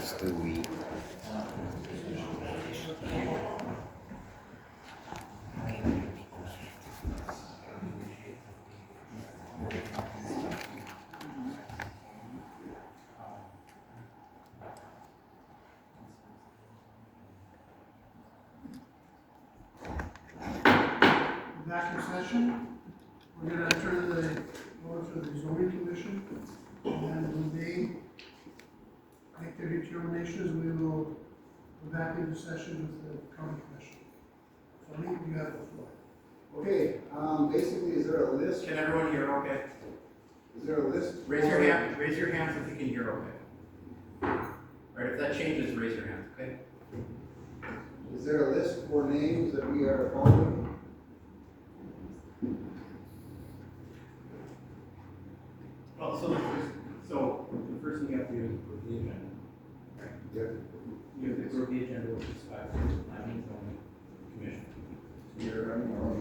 Stewie. Back in session, we're going to turn over to the zoning commission, and when they make their determinations, we will go back into session with the county commission. So Lee, you have the floor. Okay, basically, is there a list? Can everyone hear okay? Is there a list? Raise your hand, raise your hands if you can hear okay. Right, if that changes, raise your hands, okay? Is there a list for names that we are following? Well, so the first thing you have to do is approve the agenda. Right. Yep. You have to approve the agenda with respect to the planning and zoning commission. You are running your own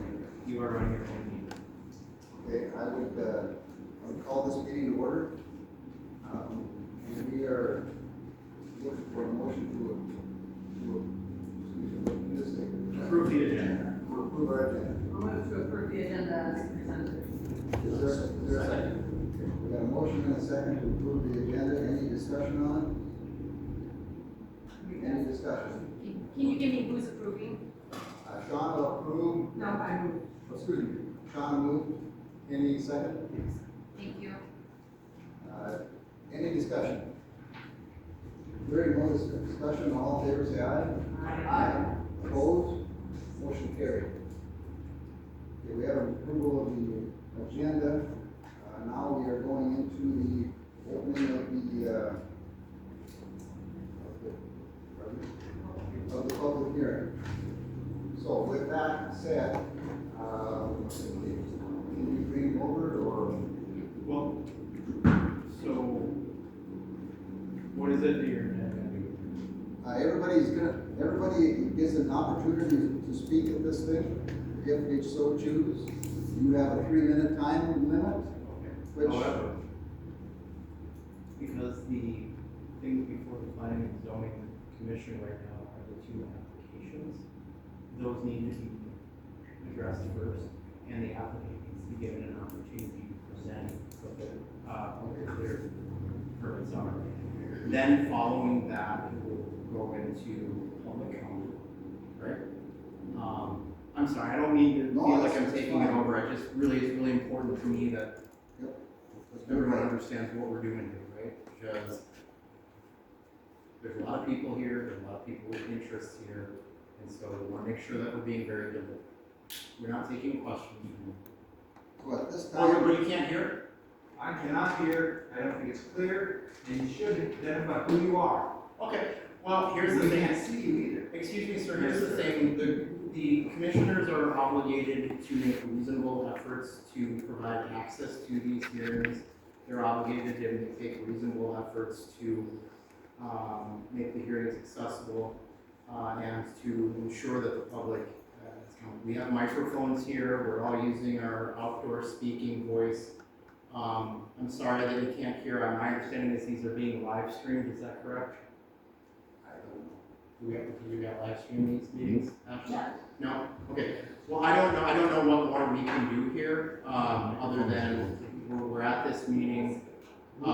meeting. Okay, I would call this meeting to order. And we are looking for a motion to Approve the agenda. approve our agenda. I'll move to approve the agenda as presented. Is there a second? We got a motion and a second to approve the agenda. Any discussion on it? Any discussion? Can you give me who's approving? Sean will approve. No, I move. Excuse me. Sean moved. Any second? Thank you. Any discussion? Hearing no discussion, all in favor say aye. Opposed? Motion carried. Okay, we have an approval of the agenda. Now we are going into the opening of the public hearing. So with that said, can you bring it over or? Well, so what is it that you're gonna do? Everybody gets an opportunity to speak at this thing, if they so choose. You have a 3-minute time limit, which. However, because the things before the planning and zoning commission right now are the 2 applications, those need to be addressed first, and the applicant needs to be given an opportunity to present what their permits are. Then following that, we'll go into public comment, right? I'm sorry, I don't mean to feel like I'm taking it over. It's really important to me that everyone understands what we're doing here, right? Because there's a lot of people here, there's a lot of people with interests here, and so we want to make sure that we're being very deliberate. We're not taking questions. Well, at this Oh, time. but you can't hear? I cannot hear, I don't think it's clear, and you should identify who you are. Okay, well, here's the We thing. can't see you either. Excuse me, sir, here's the thing. The commissioners are obligated to make reasonable efforts to provide access to these hearings. They're obligated to take reasonable efforts to make the hearings accessible and to ensure that the public is counted. We have microphones here. We're all using our outdoor speaking voice. I'm sorry that you can't hear. My understanding is these are being live streamed. Is that correct? I don't know. Do we have live stream these meetings? No? Okay. Well, I don't know what more we can do here, other than we're at this meeting. I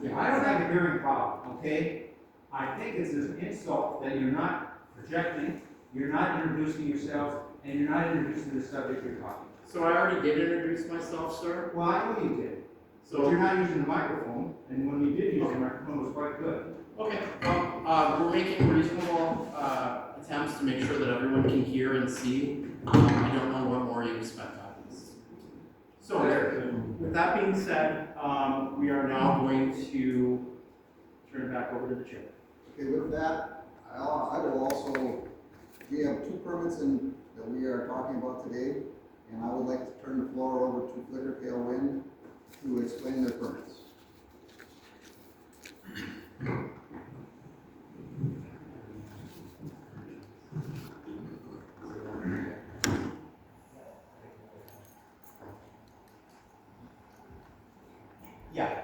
don't have a hearing problem, okay? I think it's an insult that you're not projecting, you're not introducing yourselves, and you're not introducing the subject you're talking about. So I already did introduce myself, sir. Well, I know you did. So So, you're not using the microphone, and when you did use the microphone, it was quite good. okay, well, we're making reasonable attempts to make sure that everyone can hear and see. I don't know what more you expect out of this. So, with that being said, we are now going to turn it back over to the chair. Okay, with that, I will also, we have 2 permits that we are talking about today, and I would like to turn the floor over to Flickertail Wind to explain their permits.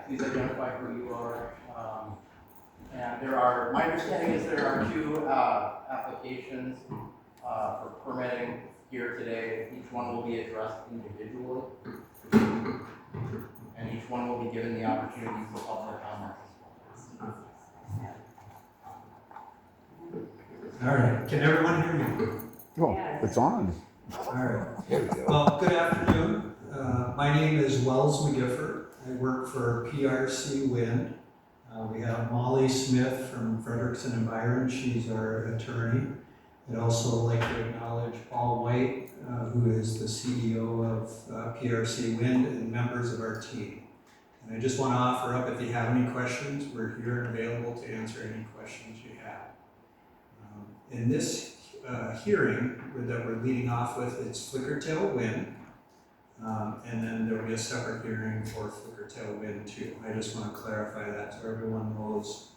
please identify who you are. And there are, my understanding is there are two applications for permitting here today. Each one will be addressed individually. And each one will be given the opportunity for public comments as well. All right, can everyone hear me? Oh, it's on. All right. Well, good afternoon. My name is Wells McGifford. I work for PRC Wind. We have Molly Smith from Frederickson and Byron. She's our attorney. I'd also like to acknowledge Paul White, who is the CEO of PRC Wind and members of our team. And I just want to offer up, if you have any questions, we're here and available to answer any questions you have. In this hearing that we're leading off with, it's Flickertail Wind, and then there'll be a separate hearing for Flickertail Wind 2. I just want to clarify that so everyone knows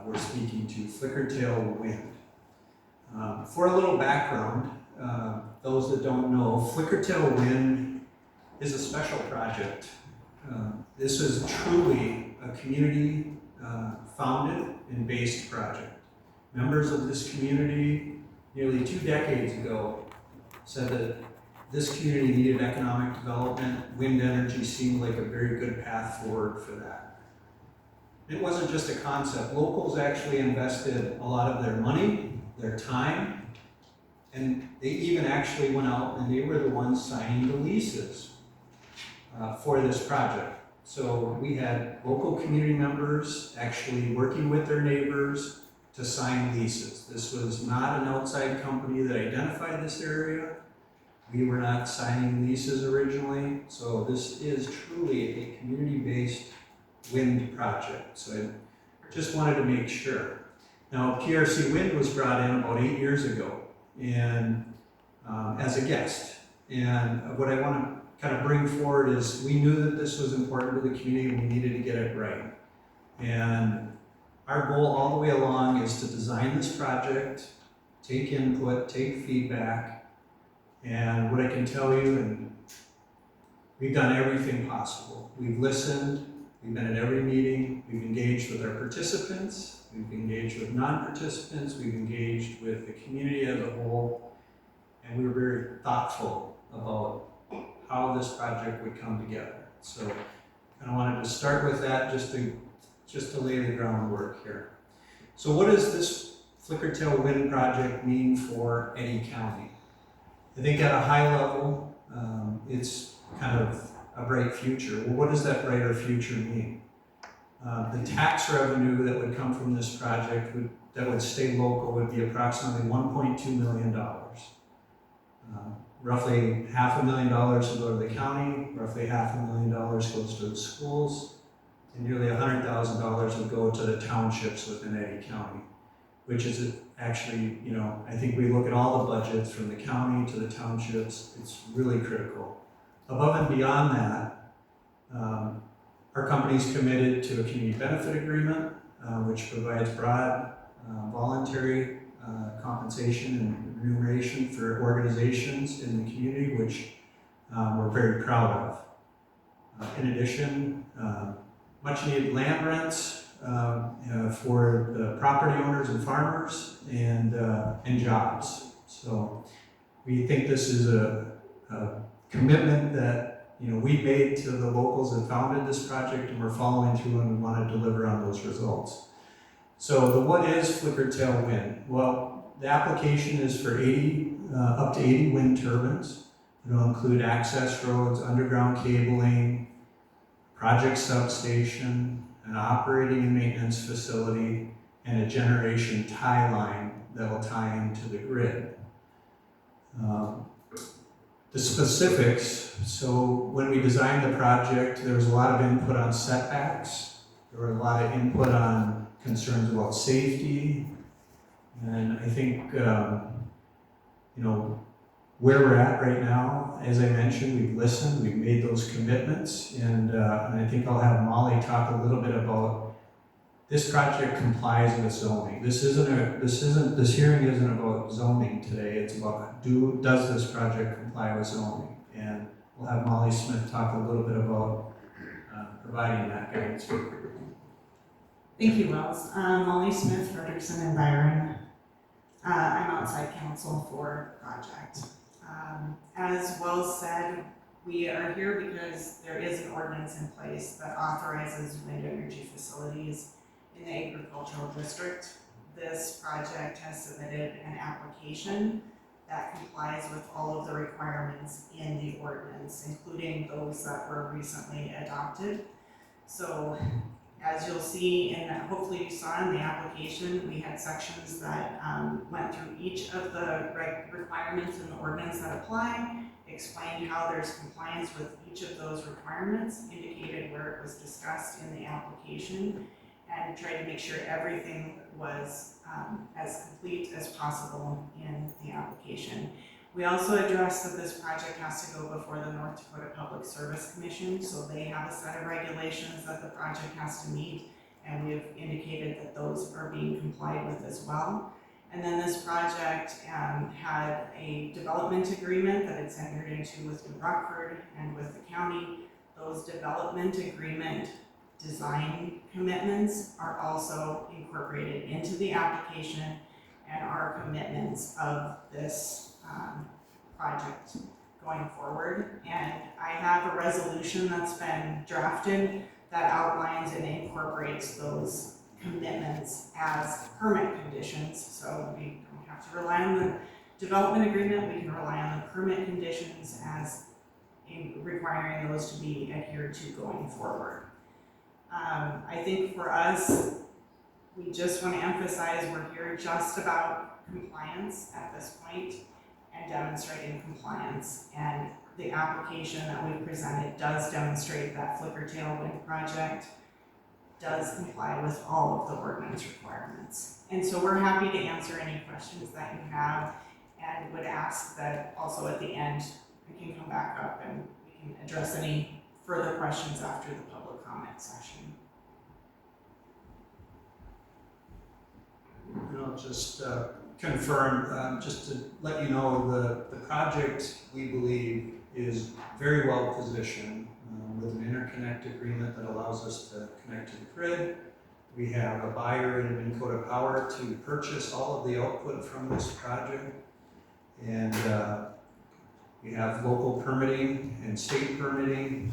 we're speaking to Flickertail Wind. For a little background, those that don't know, Flickertail Wind is a special project. This is truly a community founded and based project. Members of this community nearly 2 decades ago said that this community needed economic development. Wind energy seemed like a very good path forward for that. It wasn't just a concept. Locals actually invested a lot of their money, their time, and they even actually went out and they were the ones signing the leases for this project. So we had local community members actually working with their neighbors to sign leases. This was not an outside company that identified this area. We were not signing leases originally, so this is truly a community-based wind project. So I just wanted to make sure. Now, PRC Wind was brought in about 8 years ago, and as a guest. And what I want to kind of bring forward is we knew that this was important to the community and we needed to get it right. And our goal all the way along is to design this project, take input, take feedback, and what I can tell you, and we've done everything possible. We've listened, we've been at every meeting, we've engaged with our participants, we've engaged with non-participants, we've engaged with the community as a whole, and we were very thoughtful about how this project would come together. So I wanted to start with that just to lay the groundwork here. So what does this Flickertail Wind Project mean for Eddy County? I think at a high level, it's kind of a bright future. Well, what does that brighter future mean? The tax revenue that would come from this project that would stay local would be approximately $1.2 million. Roughly $500,000 will go to the county, roughly $500,000 goes to the schools, and nearly $100,000 would go to the townships within Eddy County, which is actually, I think we look at all the budgets from the county to the townships, it's really critical. Above and beyond that, our company's committed to a community benefit agreement, which provides broad voluntary compensation and remuneration for organizations in the community, which we're very proud of. In addition, much needed land rents for the property owners and farmers and jobs. So we think this is a commitment that we made to the locals that founded this project, and we're following through and we want to deliver on those results. So what is Flickertail Wind? Well, the application is for up to 80 wind turbines. It'll include access roads, underground cabling, project substation, an operating and maintenance facility, and a generation tie line that will tie into the grid. The specifics, so when we designed the project, there was a lot of input on setbacks, there were a lot of input on concerns about safety, and I think, where we're at right now, as I mentioned, we've listened, we've made those commitments, and I think I'll have Molly talk a little bit about this project complies with zoning. This hearing isn't about zoning today, it's about does this project comply with zoning? And we'll have Molly Smith talk a little bit about providing that guidance for approval. Thank you, Wells. Molly Smith, Frederickson and Byron. I'm outside counsel for the project. As Wells said, we are here because there is an ordinance in place that authorizes wind energy facilities in the agricultural district. This project has submitted an application that complies with all of the requirements in the ordinance, including those that were recently adopted. So as you'll see, and hopefully you saw in the application, we had sections that went through each of the requirements in the ordinance that apply, explained how there's compliance with each of those requirements, indicated where it was discussed in the application, and tried to make sure everything was as complete as possible in the application. We also addressed that this project has to go before the North Dakota Public Service Commission, so they have a set of regulations that the project has to meet, and we have indicated that those are being complied with as well. And then this project had a development agreement that it's entered into with New Rockford and with the county. Those development agreement design commitments are also incorporated into the application and are commitments of this project going forward. And I have a resolution that's been drafted that outlines and incorporates those commitments as permit conditions. So we don't have to rely on the development agreement, we can rely on the permit conditions as requiring those to be adhered to going forward. I think for us, we just want to emphasize we're here just about compliance at this point and demonstrating compliance. And the application that we presented does demonstrate that Flickertail Wind Project does comply with all of the ordinance requirements. And so we're happy to answer any questions that you have, and would ask that also at the end we can come back up and we can address any further questions after the public comment session. And I'll just confirm, just to let you know, the project, we believe, is very well positioned with an interconnect agreement that allows us to connect to the grid. We have a buyer in Minnesota Power to purchase all of the output from this project. And we have local permitting and state permitting,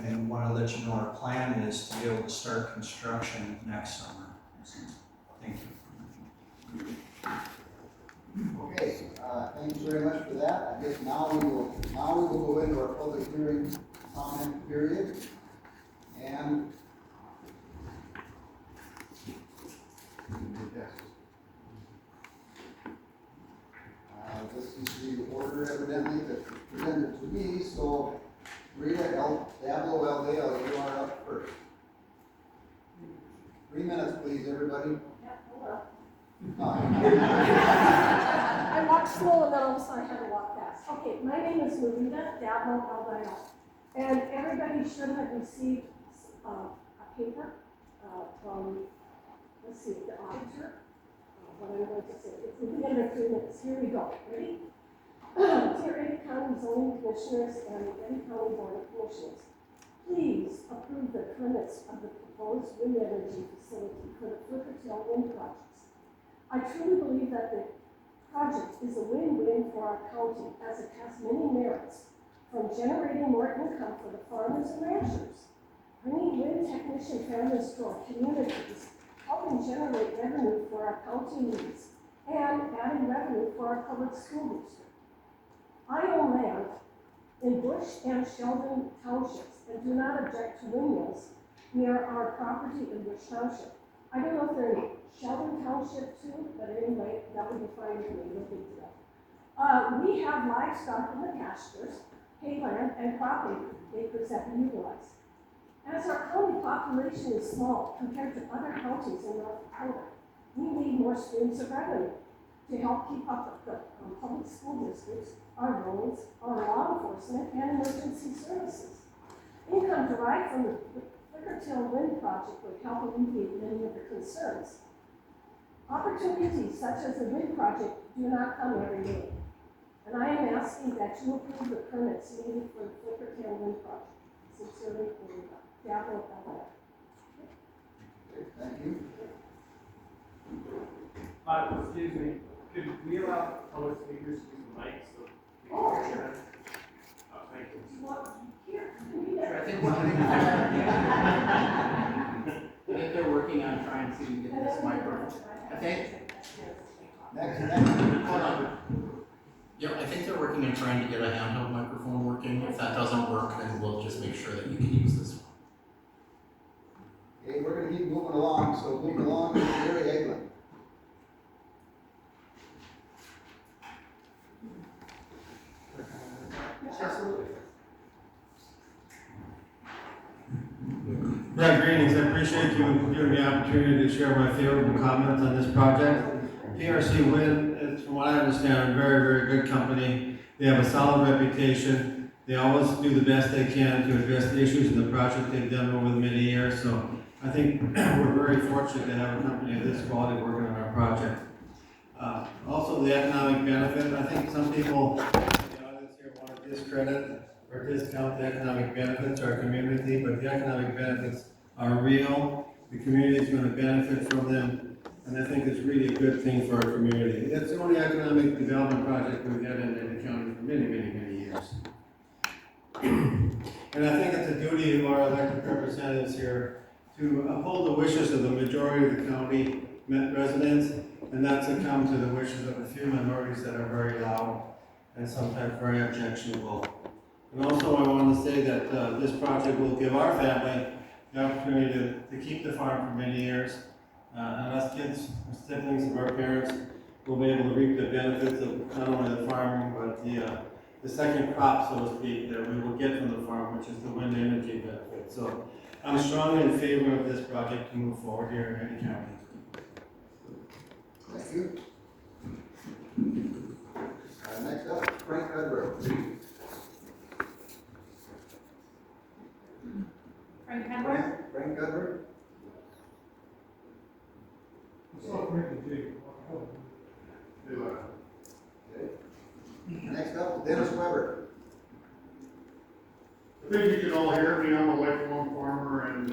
and want to let you know our plan is to be able to start construction next summer. Thank you. Okay, thank you very much for that. I guess now we will go into our public hearing comment period. And this is the order evidently that was presented to me, so Rita Diablo Aldale, you are up first. 3 minutes, please, everybody. I walked slow and then all of a sudden I had to walk fast. Okay, my name is Marita Diablo Aldana, and everybody should have received a paper from, let's see, the auditor. What I'm going to say, it's within under 3 minutes. Here we go. Ready? Dear Eddie County Zoning Commissioners and the Eddie County Board of Commissioners, please approve the permits of the proposed wind energy facility for the Flickertail Wind Project. I truly believe that the project is a win-win for our county, as it has many merits, from generating more income for the farmers and ranchers, bringing wind technician families to our communities, helping generate revenue for our county needs, and adding revenue for our public school district. I own land in Bush and Sheldon townships and do not object to windmills near our property in Bush Township. I don't know if they're in Sheldon Township too, but anyway, that would be fine with me, no big deal. We have livestock in the pastures, hay land, and crop acres that we utilize. As our county population is small compared to other counties in North Dakota, we need more streams of revenue to help keep up with the public school districts, our roads, our law enforcement, and emergency services. Income derived from the Flickertail Wind Project would help alleviate many of the concerns. Opportunities such as the wind project do not come every day, and I am asking that you approve the permits needed for the Flickertail Wind Project. Sincerely, Marita. Diablo Elder. Okay, thank you. Excuse me, could we allow public speakers to use the mic so we Oh, can hear sure. them? Thank you. What, here, give me that. I think they're working on trying to get this microphone. I think, Next. hold on. Yeah, I think they're working on trying to get a handheld microphone working. If that doesn't work, then we'll just make sure that you can use this one. Okay, we're gonna keep moving along, so moving along to Gary Eglin. Absolutely. Yeah, greetings. I appreciate you giving me the opportunity to share my favorable comments on this project. PRC Wind is, from what I understand, a very, very good company. They have a solid reputation. They always do the best they can to address the issues in the project they've done over the many years. So I think we're very fortunate to have a company of this quality working on our project. Also, the economic benefit. I think some people in the audience here want to discredit or discount the economic benefits to our community, but the economic benefits are real. The community is going to benefit from them, and I think it's really a good thing for our community. It's the only economic development project we've had in the county for many, many, many years. And I think it's a duty of our elected representatives here to uphold the wishes of the majority of the county residents, and not succumb to the wishes of a few minorities that are very loud and sometimes very objectionable. And also, I want to say that this project will give our family the opportunity to keep the farm for many years. And us kids, siblings of our parents, will be able to reap the benefits of not only the farming, but the second crop, so to speak, that we will get from the farm, which is the wind energy benefit. So I'm strongly in favor of this project to move forward here in Eddie County. Thank you. Next up, Frank Redbird. Frank Edward? Frank Redbird. Okay. Next up, Dennis Weber. I think you can all hear me. I'm a lifelong farmer and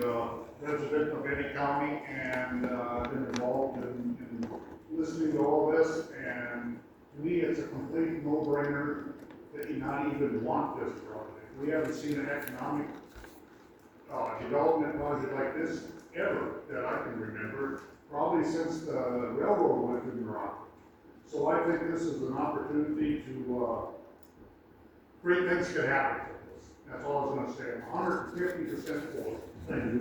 resident of Eddie County, and been involved in listening to all this. And to me, it's a complete no-brainer that you not even want this project. We haven't seen an economic development project like this ever that I can remember, probably since the railroad went to Morocco. So I think this is an opportunity to great things could happen from this. That's all I was gonna say. I'm 150% for it. Thank you.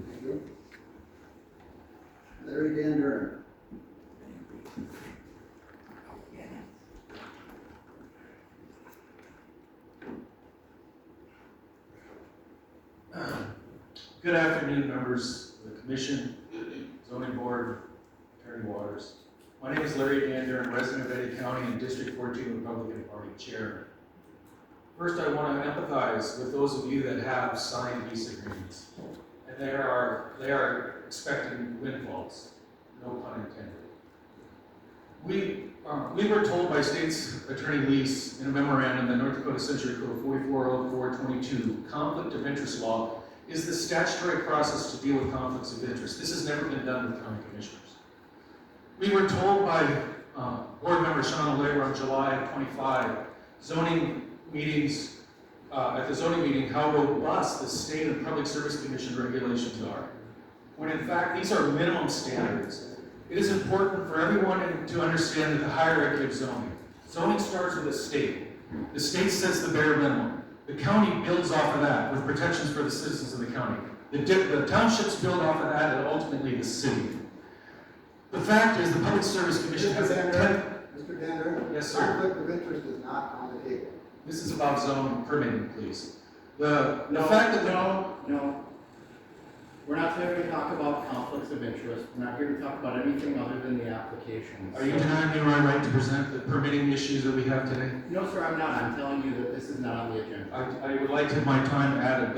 Thank you. Larry Dan Durham. Good afternoon, members of the Commission, Zoning Board, Attorney Waters. My name is Larry Dan Durham, resident of Eddie County and District 14 Republican Party Chairman. First, I want to empathize with those of you that have signed lease agreements, and they are expecting windfalls, no pun intended. We were told by State's Attorney Lease in a memorandum that North Dakota Century Code 440422, conflict of interest law, is the statutory process to deal with conflicts of interest. This has never been done with county commissioners. We were told by board member Sean O'Leary on July 25, zoning meetings, at the zoning meeting, how robust the State and Public Service Commission regulations are. When in fact, these are minimum standards. It is important for everyone to understand that the hierarchy of zoning. Zoning starts with the state. The state sets the bare minimum. The county builds off of that with protections for the citizens of the county. The townships build off of that, and ultimately the city. The fact is, the Public Service Commission has Mr. Dan Durham. Yes, sir. Conflict of interest is not on the table. This is about zone permitting, please. The fact that No. We're not here to talk about conflicts of interest. We're not here to talk about anything other than the applications. Are you denying me my right to present the permitting issues that we have today? No, sir, I'm not. I'm telling you that this is not on the agenda. I would like to have my time added.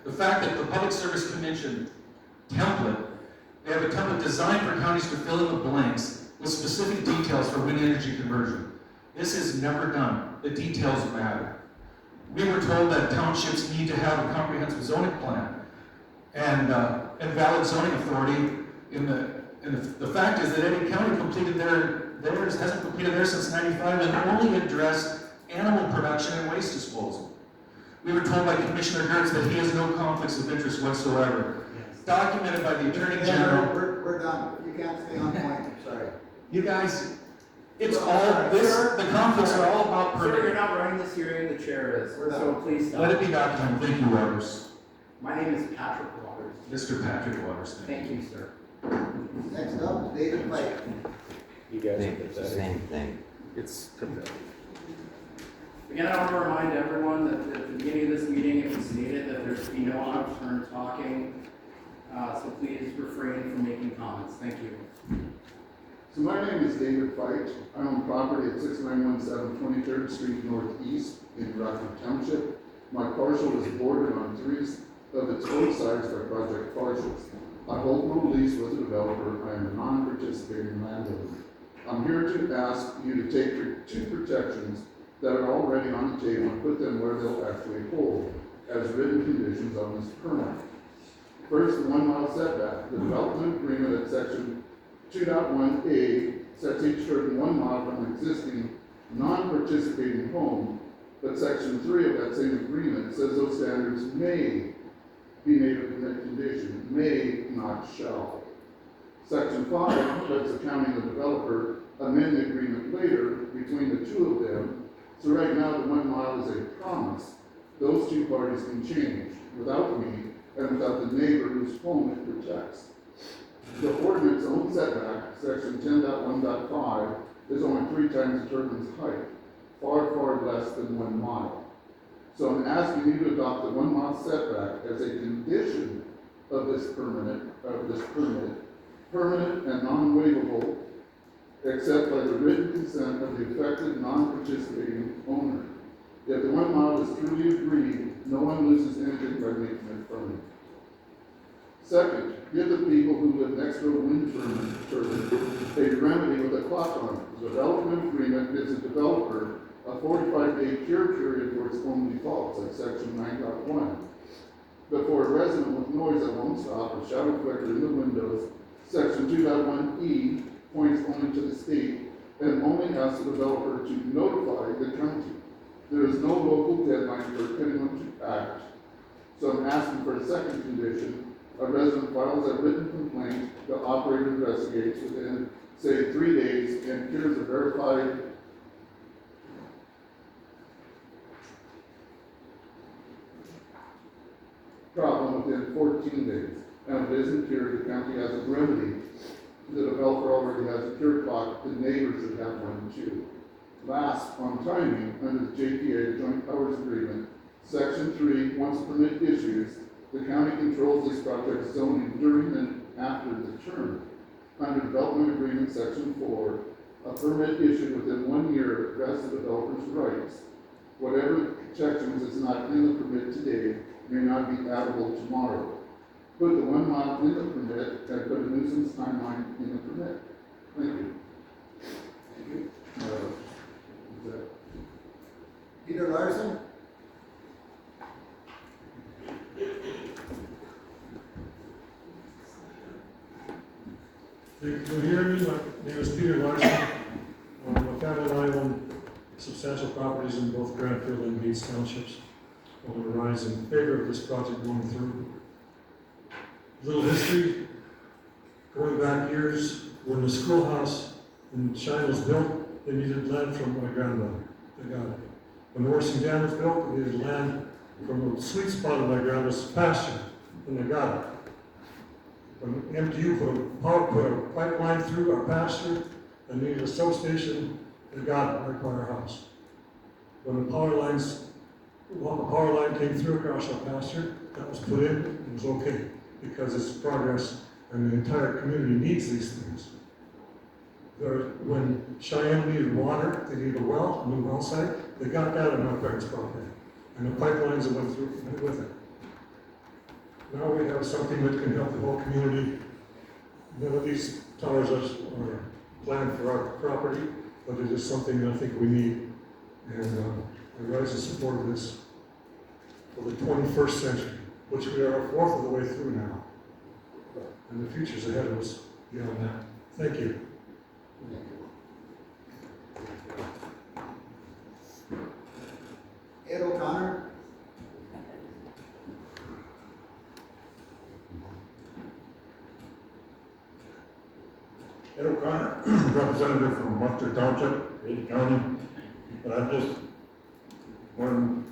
The fact that the Public Service Commission template, they have a template designed for counties to fill in the blanks with specific details for wind energy conversion. This is never done. The details matter. We were told that townships need to have a comprehensive zoning plan. and valid zoning authority the fact is that Eddie County completed theirs, hasn't completed theirs since '95 and only addressed animal production and waste disposal. We were told by Commissioner Gertz that he has no conflicts of interest whatsoever. Documented by the Attorney General. We're done. You can't stay on point, I'm sorry. You guys, it's all, the conflicts are all about Sir, you're permitting. not running this hearing, the chair is, We're done. so please stop. Let it be documented. Thank you, Waters. My name is Patrick Waters. Mr. Patrick Waters. Thank you, sir. Next up, David Pike. You guys It's the same thing. It's pathetic. Again, I want to remind everyone that at the beginning of this meeting, it was stated that there should be no out-of-turn talking. So please refrain from making comments. Thank you. So my name is David Fite. I own property at 6917 23rd Street Northeast in Rockford Township. My parcel is bordered on 3 of its 4 sides by project parcels. I hold no lease with a developer. I am a non-participating landowner. I'm here to ask you to take 2 protections that are already on the table and put them where they'll actually hold as written conditions on this permit. First, the 1 mile setback. The development agreement at section 2.1A sets each certain 1 mile from an existing non-participating home, but section 3 of that same agreement says those standards may be made a permit condition, may not shall. Section 5 lets the county and the developer amend the agreement later between the 2 of them. So right now, the 1 mile is a promise. Those 2 parties can change without me and without the neighbor whose home it protects. The ordinance own setback, section 10.1.5, is only 3 times the turbines' height, far, far less than 1 mile. So I'm asking you to adopt the 1 mile setback as a condition of this permit, permanent and non-waivable, except by the written consent of the affected non-participating owner. If the 1 mile is truly agreed, no one loses anything by making it permanent. Second, give the people who live next to a wind turbine a remedy with a clock on it. The development agreement gives the developer a 45-day cure period for its own defaults, like section 9.1. Before a resident with noise that won't stop or shadow flicker in the windows, section 2.1E points only to the state and only asks the developer to notify the county. There is no local deadline for anyone to act. So I'm asking for a second condition. A resident files a written complaint, the operator investigates within, say, 3 days and cures a verified problem within 14 days. And if it isn't cured, the county has a remedy. The developer already has a cure clock, the neighbor should have one too. Last, on timing, under the JPA, the Joint Powers Agreement, section 3, once permit issues, the county controls this project zoning during and after the term. Under Development Agreement, section 4, a permit issued within 1 year vests the developer's rights. Whatever protections is not in the permit today may not be addable tomorrow. Put the 1 mile in the permit and put a nuisance timeline in the permit. Thank you. Thank you. Peter Larson? You can hear me, my name is Peter Larson. My family and I own substantial properties in both Granville and Gates Townships. I want to rise in favor of this project going through. Little history, going back years, when the schoolhouse in Shine was built, they needed land from my grandmother. They got it. When the Horsing Dam was built, they needed land from the sweet spot of my grandma's pasture, and they got it. When MTU put a pipeline through our pasture and needed a substation, they got it right by our house. When the power line came through across our pasture, that was put in, it was okay, because it's progress and the entire community needs these things. When Cheyenne needed water, they needed a well, a new well site, they got that on my parents' property. And the pipelines that went through went with it. Now we have something that can help the whole community. None of these towers are planned for our property, but it is something that I think we need. And I rise in support of this for the 21st century. which we are a fourth of the way through now. And the future's ahead of us beyond that. Thank you. Ed O'Connor? Ed O'Connor, representative from Munster Township, Ada County. But I just want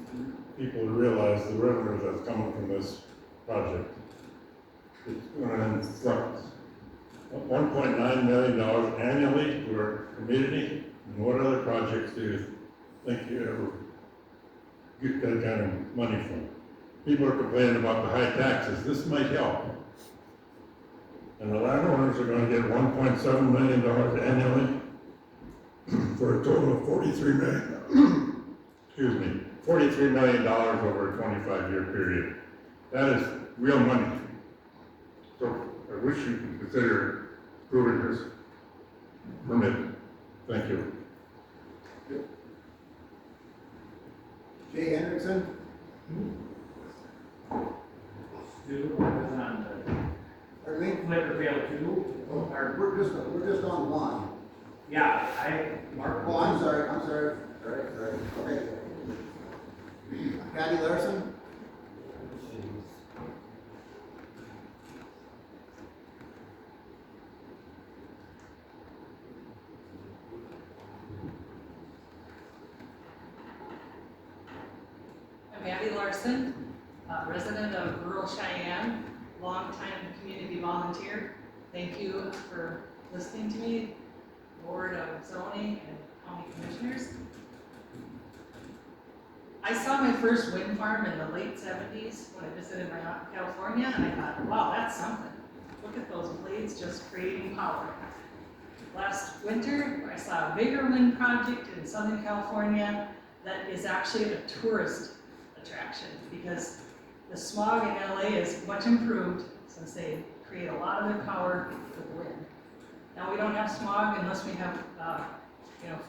people to realize the revenue that's coming from this project. It's going to instruct $1.9 million annually to our community. And what other projects do you think you ever get that kind of money from? People are complaining about the high taxes. This might help. And the landowners are going to get $1.7 million annually for a total of $43 million. Excuse me, $43 million over a 25-year period. That is real money. So I wish you could consider approving this permit. Thank you. Jay Hendrickson? Stu, I was on Pardon me? the Flickertail 2. Oh, we're just on one. Yeah, Mark. Oh, I'm sorry. Okay. Patty Larson? I'm Abby Larson, resident of rural Cheyenne, longtime community volunteer. Thank you for listening to me, Board of Zoning and County Commissioners. I saw my first wind farm in the late 70s when I visited California, and I thought, wow, that's something. Look at those blades just creating power. Last winter, I saw a bigger wind project in Southern California that is actually a tourist attraction because the smog in LA is much improved since they create a lot of their power with wind. Now we don't have smog unless we have,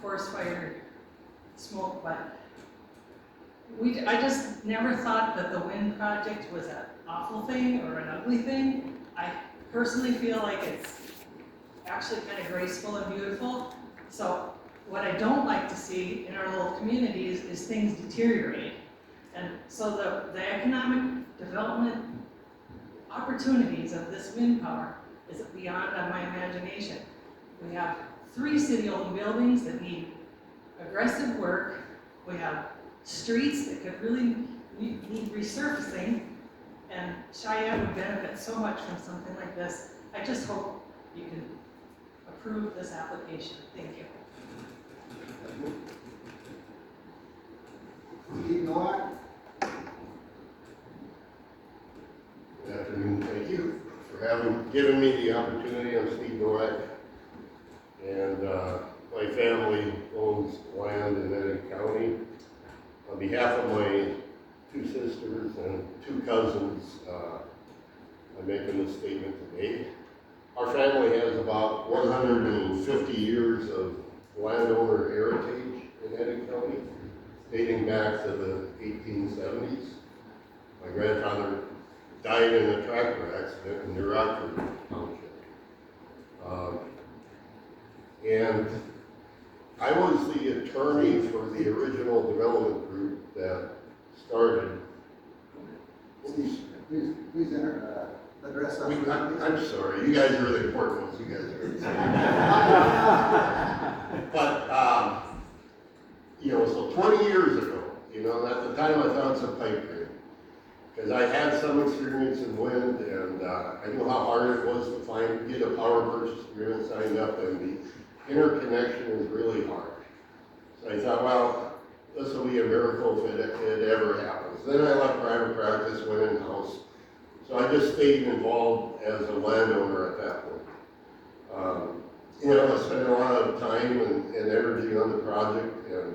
forest fire smoke, but I just never thought that the wind project was an awful thing or an ugly thing. I personally feel like it's actually kind of graceful and beautiful. So what I don't like to see in our little communities is things deteriorate. And so the economic development opportunities of this wind power is beyond my imagination. We have 3 city-owned buildings that need aggressive work. We have streets that could really need resurfacing, and Cheyenne would benefit so much from something like this. I just hope you can approve this application. Thank you. Steve Nowak? Good afternoon, thank you for given me the opportunity. I'm Steve Nowak, and my family owns land in Eddy County. On behalf of my 2 sisters and 2 cousins, I'm making this statement today. Our family has about 150 years of landowner heritage in Eddy County, dating back to the 1870s. My grandfather died in a tractor accident in New Rockford Township. And I was the attorney for the original development group that started. Please address us. I'm sorry, you guys are the important ones, you guys are. But, so 20 years ago, at the time I found some pipe dream. Because I had some experience in wind, and I knew how hard it was to get a power purchase agreement signed up, and the interconnection is really hard. So I thought, well, this will be a miracle if it ever happens. Then I left private practice, went in-house. So I just stayed involved as a landowner at that point. I spent a lot of time and energy on the project, and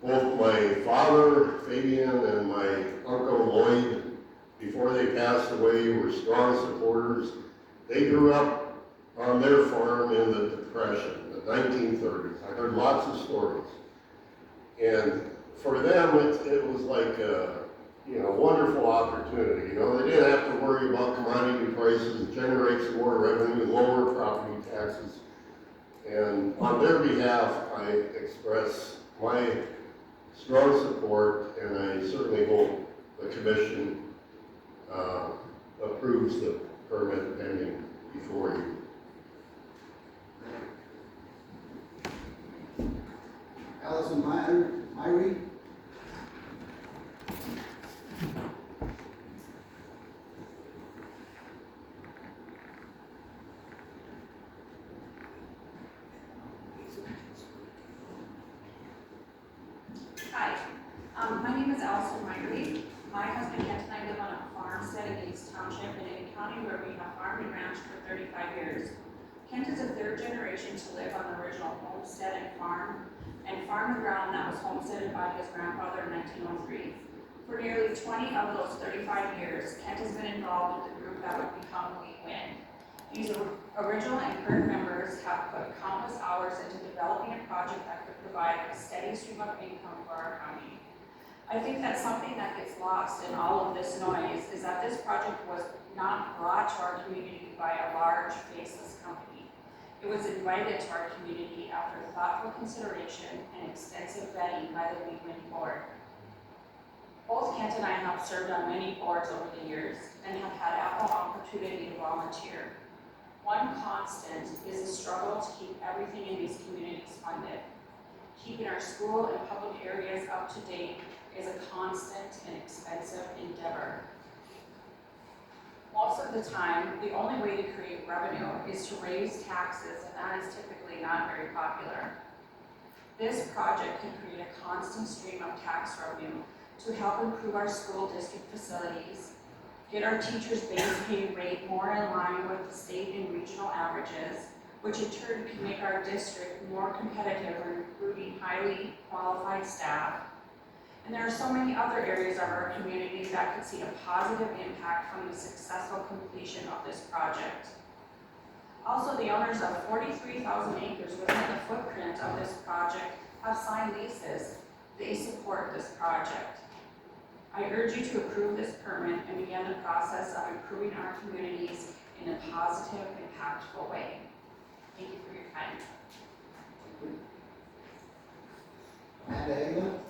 both my father, Fabian, and my uncle Lloyd, before they passed away, were strong supporters. They grew up on their farm in the Depression, the 1930s. I heard lots of stories. And for them, it was like wonderful opportunity. They didn't have to worry about commodity prices, generate some more revenue, lower property taxes. And on their behalf, I express my strong support, and I certainly hope the commission approves the permit pending before you. Allison Myrie? Hi, my name is Allison Myrie. My husband Kent and I live on a farmstead in East Township in Ada County where we have farmed and ranched for 35 years. Kent is a third generation to live on the original homestead and farm the ground that was homesteaded by his grandfather in 1903. For nearly 20 of those 35 years, Kent has been involved with the group that would become We Win. These original and current members have put countless hours into developing a project that could provide a steady stream of income for our county. I think that something that gets lost in all of this noise is that this project was not brought to our community by a large, faceless company. It was invited to our community after thoughtful consideration and extensive vetting by the We Win board. Both Kent and I have served on many boards over the years and have had ample opportunity to volunteer. One constant is the struggle to keep everything in these communities funded. Keeping our school and public areas up to date is a constant and expensive endeavor. Most of the time, the only way to create revenue is to raise taxes, and that is typically not very popular. This project can create a constant stream of tax revenue to help improve our school district facilities, get our teachers' base pay rate more in line with the state and regional averages, which in turn can make our district more competitive in recruiting highly qualified staff. And there are so many other areas of our community that could see a positive impact from the successful completion of this project. Also, the owners of 43,000 acres within the footprint of this project have signed leases. They support this project. I urge you to approve this permit and begin the process of improving our communities in a positive, impactful way. Thank you for your time. Amanda Hageman?